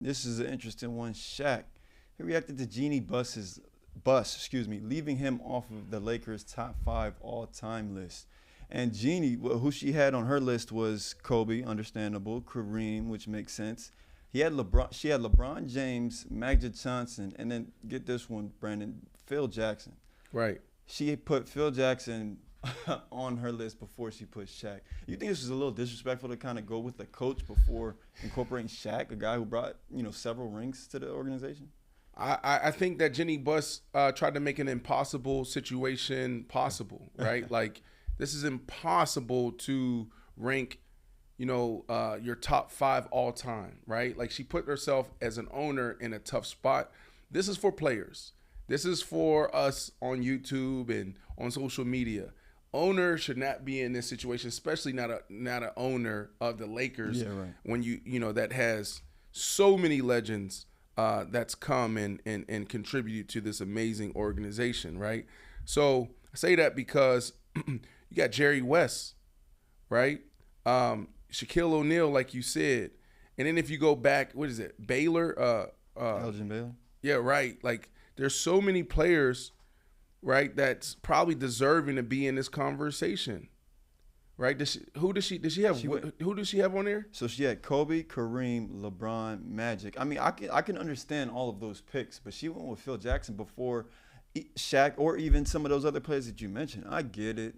This is an interesting one. Shaq, he reacted to Jeanie Buss, leaving him off of the Lakers' top 5 all-time list. And Jeanie, who she had on her list was Kobe, understandable, Kareem, which makes sense. She had LeBron James, Magic Johnson, and then get this one, Brandon, Phil Jackson. Right. She put Phil Jackson on her list before she put Shaq. You think this was a little disrespectful to kind of go with the coach before incorporating Shaq, a guy who brought several rings to the organization? I think that Jeanie Buss tried to make an impossible situation possible, right? Like, this is impossible to rank, your top 5 all time, right? Like, she put herself as an owner in a tough spot. This is for players. This is for us on YouTube and on social media. Owner should not be in this situation, especially not an owner of the Lakers. Yeah, right. When that has so many legends that's come and contributed to this amazing organization, right? So I say that because you got Jerry West, right? Shaquille O'Neal, like you said. And then if you go back, what is it? Baylor? Elgin Baylor? Yeah, right. Like, there's so many players, right, that's probably deserving to be in this conversation, right? Who does she have on there? So she had Kobe, Kareem, LeBron, Magic. I mean, I can understand all of those picks, but she went with Phil Jackson before Shaq or even some of those other players that you mentioned. I get it,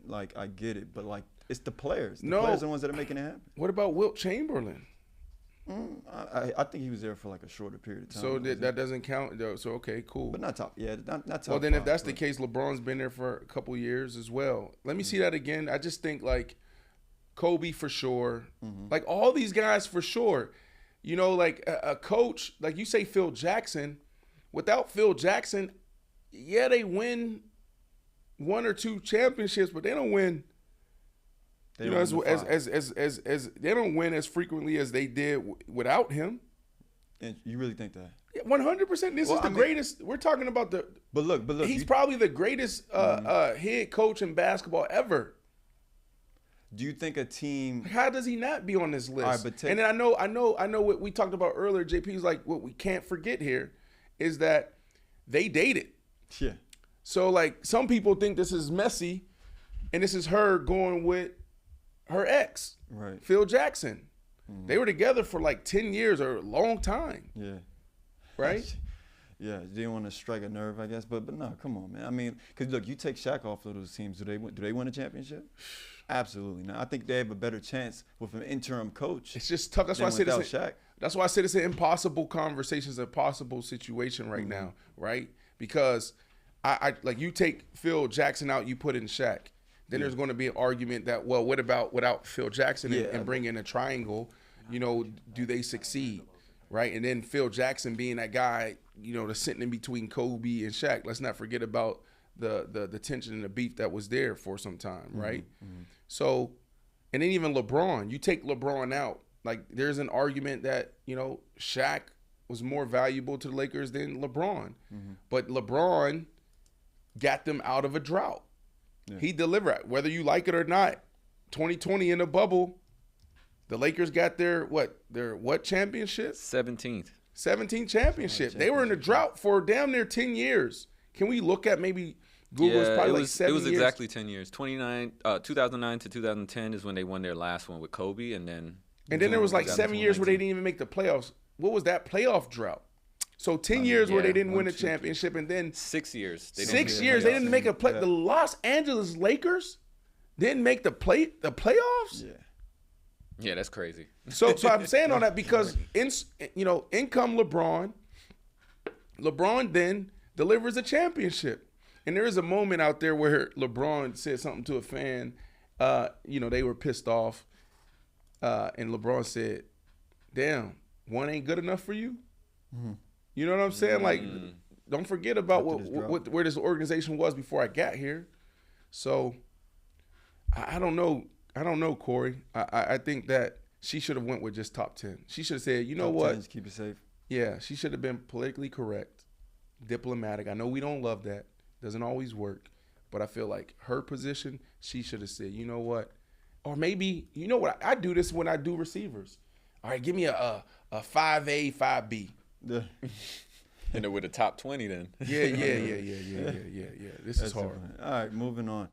but like, it's the players. The players are the ones that are making it happen. What about Wilt Chamberlain? I think he was there for like a shorter period of time. So that doesn't count. So okay, cool. But not top. Yeah, not top. Well, then if 5, that's the case, LeBron's been there for a couple years as well. Let me see that again. I just think like Kobe for sure. Like all these guys for sure. Like a coach, like you say Phil Jackson. Without Phil Jackson, yeah, they win 1 or 2 championships, but they don't win. They don't win as frequently as they did without him. And you really think that? Yeah, 100%. This is the greatest. We're talking about the. But look. He's probably the greatest head coach in basketball ever. Do you think a team? How does he not be on this list? All right, but and then I know what we talked about earlier. JP's like, what we can't forget here is that they dated. Yeah. So like, some people think this is messy, and this is her going with her ex, right? Phil Jackson. They were together for like 10 years or a long time. Yeah. Right? Yeah, you didn't want to strike a nerve, I guess. But no, come on, man. I mean, because look, you take Shaq off of those teams, do they win a championship? Absolutely not. I think they have a better chance with an interim coach. It's just tough. That's why I said Shaq. That's why I said it's an impossible conversation, it's an impossible situation right now, right? Because I like, you take Phil Jackson out, you put in Shaq. Then there's going to be an argument that, well, what about without Phil Jackson and bring in a triangle? Do they succeed, right? And then Phil Jackson being that guy, that's sitting in between Kobe and Shaq. Let's not forget about the tension and the beef that was there for some time, right? So, and then even LeBron, you take LeBron out, like there's an argument that, Shaq was more valuable to the Lakers than LeBron. But LeBron got them out of a drought. Yeah. He delivered, whether you like it or not. 2020 in the bubble, the Lakers got their championship? 17th. 17th championship. They were in a drought for damn near 10 years. Can we look at maybe Google's probably like 7 years? It was exactly 10 years. 2009 to 2010 is when they won their last one with Kobe, and then there was like 7 years where they didn't even make the playoffs. What was that playoff drought? So 10 years where they didn't win a championship, and then 6 years. They didn't make a play. The Los Angeles Lakers didn't make the playoffs. Yeah, that's crazy. So I'm saying all that because in come LeBron. LeBron then delivers a championship, and there is a moment out there where LeBron said something to a fan. They were pissed off, and LeBron said, "Damn, one ain't good enough for you." You know what I'm saying? Like, don't forget about where this organization was before I got here. So, I don't know, Corey. I think that she should have went with just top 10. She should have said, you know top what? 10, just keep it safe. Yeah, she should have been politically correct, diplomatic. I know we don't love that. Doesn't always work. But I feel like her position, she should have said, you know what? Or maybe, you know what? I do this when I do receivers. All right, give me a 5A, 5B. The- And with a top 20 then. Yeah. This is hard. All right, moving on.